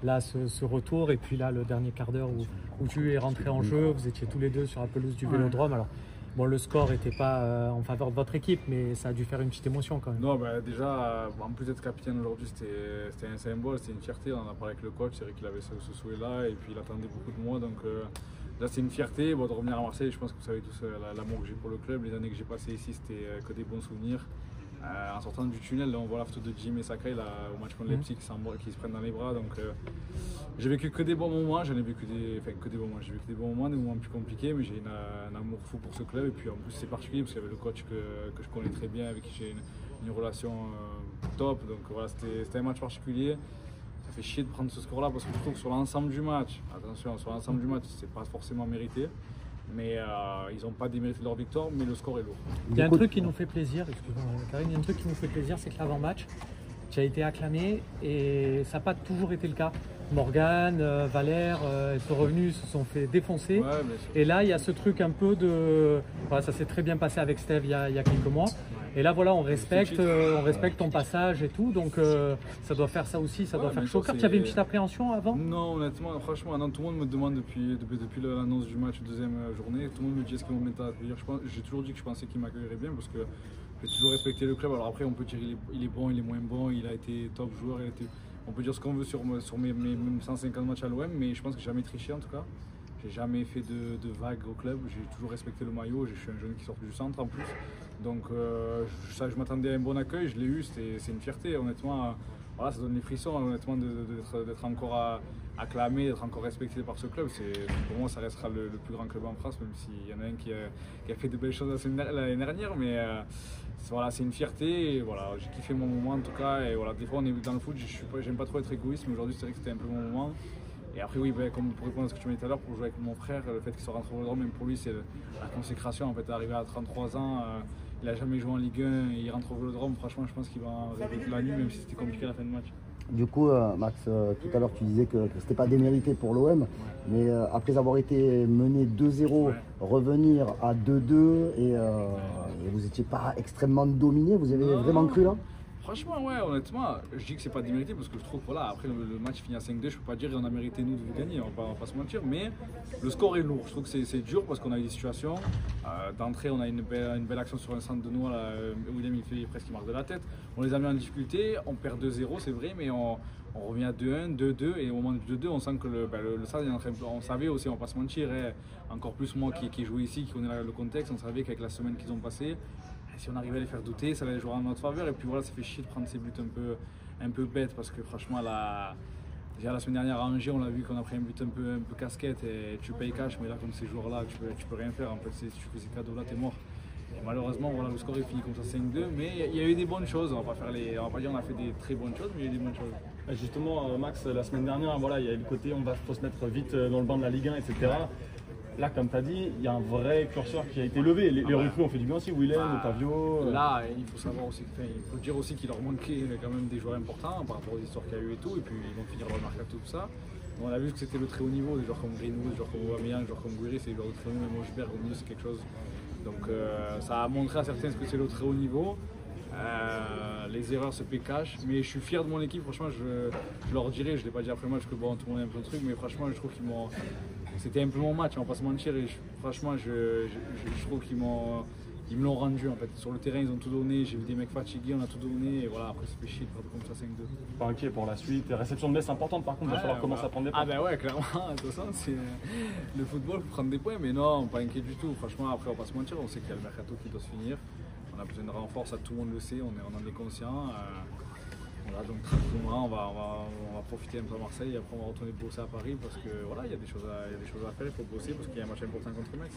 là ce retour et puis là le dernier quart d'heure où tu es rentré en jeu, vous étiez tous les deux sur la pelouse du Vélodrome. Alors bon, le score n'était pas en faveur de votre équipe, mais ça a dû faire une petite émotion quand même. Non, bah, déjà, en plus d'être capitaine aujourd'hui, c'était un symbole, c'était une fierté. On en a parlé avec le coach, c'est vrai qu'il avait ce souhait-là et puis il attendait beaucoup de moi. Donc là, c'est une fierté. Bon, de revenir à Marseille, je pense que vous savez tous l'amour que j'ai pour le club. Les années que j'ai passées ici, c'était que des bons souvenirs. En sortant du tunnel, là, on voit la photo de Jim et Sakai là, au match contre Leipzig qui se prennent dans les bras. Donc j'ai vécu que des bons moments, j'en ai vécu que des bons moments. J'ai vécu des bons moments, des moments plus compliqués, mais j'ai un amour fou pour ce club. Et puis en plus c'est particulier parce qu'il y avait le coach que je connais très bien, avec qui j'ai une relation top. Donc voilà, c'était un match particulier. Ça fait chier de prendre ce score là parce que je trouve que sur l'ensemble du match, attention, sur l'ensemble du match, c'est pas forcément mérité. Mais ils n'ont pas démérité leur victoire, mais le score est lourd. Il y a un truc qui nous fait plaisir, excuse-moi Karine, il y a un truc qui nous fait plaisir, c'est que l'avant-match, tu as été acclamé et ça n'a pas toujours été le cas. Morgane, Valère, ils sont revenus, se sont fait défoncer. Ouais, et là, il y a ce truc un peu de... Voilà, ça s'est très bien passé avec Steve il y a quelques mois. Et là, voilà, on respecte ton passage et tout. Donc, ça doit faire ça aussi, ça doit faire chaud au cœur. Tu avais une petite appréhension avant? Non, honnêtement, franchement, non, tout le monde me demande depuis l'annonce du match, deuxième journée, tout le monde me dit est-ce qu'ils vont me mettre à accueillir. J'ai toujours dit que je pensais qu'ils m'accueilleraient bien parce que j'ai toujours respecté le club. Alors après, on peut dire il est bon, il est moins bon, il a été top joueur, on peut dire ce qu'on veut sur mes 150 matchs à l'OM, mais je pense que j'ai jamais triché en tout cas. J'ai jamais fait de vagues au club, j'ai toujours respecté le maillot, je suis un jeune qui sort du centre en plus. Donc je m'attendais à un bon accueil, je l'ai eu, c'est une fierté honnêtement. Voilà, ça donne les frissons honnêtement d'être encore acclamé, d'être encore respecté par ce club. Pour moi ça restera le plus grand club en France, même s'il y en a un qui a fait de belles choses l'année dernière. Mais voilà, c'est une fierté et voilà, j'ai kiffé mon moment en tout cas. Et voilà, des fois on est dans le foot, j'aime pas trop être égoïste, mais aujourd'hui c'est vrai que c'était un peu mon moment. Et après oui, comme pour répondre à ce que tu m'as dit tout à l'heure, pour jouer avec mon frère, le fait qu'il soit rentré au Vélodrome, même pour lui c'est la consécration. En fait, arrivé à 33 ans, il n'a jamais joué en Ligue 1, il rentre au Vélodrome, franchement je pense qu'il va en rêver toute la nuit, même si c'était compliqué à la fin du match. Du coup, Max, tout à l'heure tu disais que c'était pas démérité pour l'OM, mais après avoir été mené 2-0, revenir à 2-2 et vous n'étiez pas extrêmement dominé, vous avez vraiment cru là? Franchement, ouais, honnêtement, je dis que c'est pas démérité parce que je trouve que voilà, après le match finit à 5-2, je peux pas dire qu'on a mérité nous de gagner, on va pas se mentir, mais le score est lourd. Je trouve que c'est dur parce qu'on a eu des situations. D'entrée, on a une belle action sur un centre de nous, William il marque de la tête. On les a mis en difficulté, on perd 2-0, c'est vrai, mais on revient à 2-1, 2-2, et au moment du 2-2, on sent que le stade est en train de... On savait aussi, on va pas se mentir, encore plus moi qui joue ici, qui connais le contexte, on savait qu'avec la semaine qu'ils ont passée, si on arrivait à les faire douter, ça allait jouer en notre faveur. Et puis voilà, ça fait chier de prendre ces buts un peu bêtes parce que franchement, déjà la semaine dernière à Angers, on l'a vu qu'on a pris un but un peu casquette et tu payes cash, mais là, comme ces jours-là, tu peux rien faire. En fait, si tu fais ces cadeaux-là, t'es mort. Et malheureusement, voilà, le score est fini comme ça 5-2, mais il y a eu des bonnes choses. On va pas dire qu'on a fait des très bonnes choses, mais il y a eu des bonnes choses. Justement, Max, la semaine dernière, voilà, il y a le côté faut se mettre vite dans le banc de la Ligue 1, etc. Là, comme tu as dit, il y a un vrai curseur qui a été levé. Les recrues ont fait du bien aussi, Willem, Otavio. Là, il faut savoir aussi, il faut dire aussi qu'il leur manquait quand même des joueurs importants par rapport aux histoires qu'il y a eu et tout. Et puis ils vont finir le mercato, tout ça. On a vu que c'était le très haut niveau, des joueurs comme Greenwood, des joueurs comme Aubameyang, des joueurs comme Guiri, c'est des joueurs de très haut niveau. Même Osberg au milieu, c'est quelque chose. Donc ça a montré à certains que c'est le très haut niveau. Les erreurs se paient cash, mais je suis fier de mon équipe. Franchement, je leur dirai, je ne l'ai pas dit après le match que bon, tout le monde a un peu de truc, mais franchement, je trouve qu'ils m'ont. C'était un peu mon match, on va pas se mentir. Et franchement, je trouve qu'ils me l'ont rendu en fait. Sur le terrain, ils ont tout donné. J'ai vu des mecs fatigués, on a tout donné. Et voilà, après, c'est fait chier de perdre comme ça 5-2. Pas inquiet pour la suite. Réception de Metz importante, par contre, il va falloir commencer à prendre des points. Ah, ben ouais, clairement. De toute façon, c'est le football pour prendre des points, mais non, pas inquiet du tout. Franchement, après, on va pas se mentir. On sait qu'il y a le mercato qui doit se finir. On a besoin de renfort, ça tout le monde le sait. On en est conscient. Voilà, donc tranquillement, on va profiter un peu à Marseille et après on va retourner bosser à Paris parce que voilà, il y a des choses à faire, il faut bosser parce qu'il y a un match important contre Metz.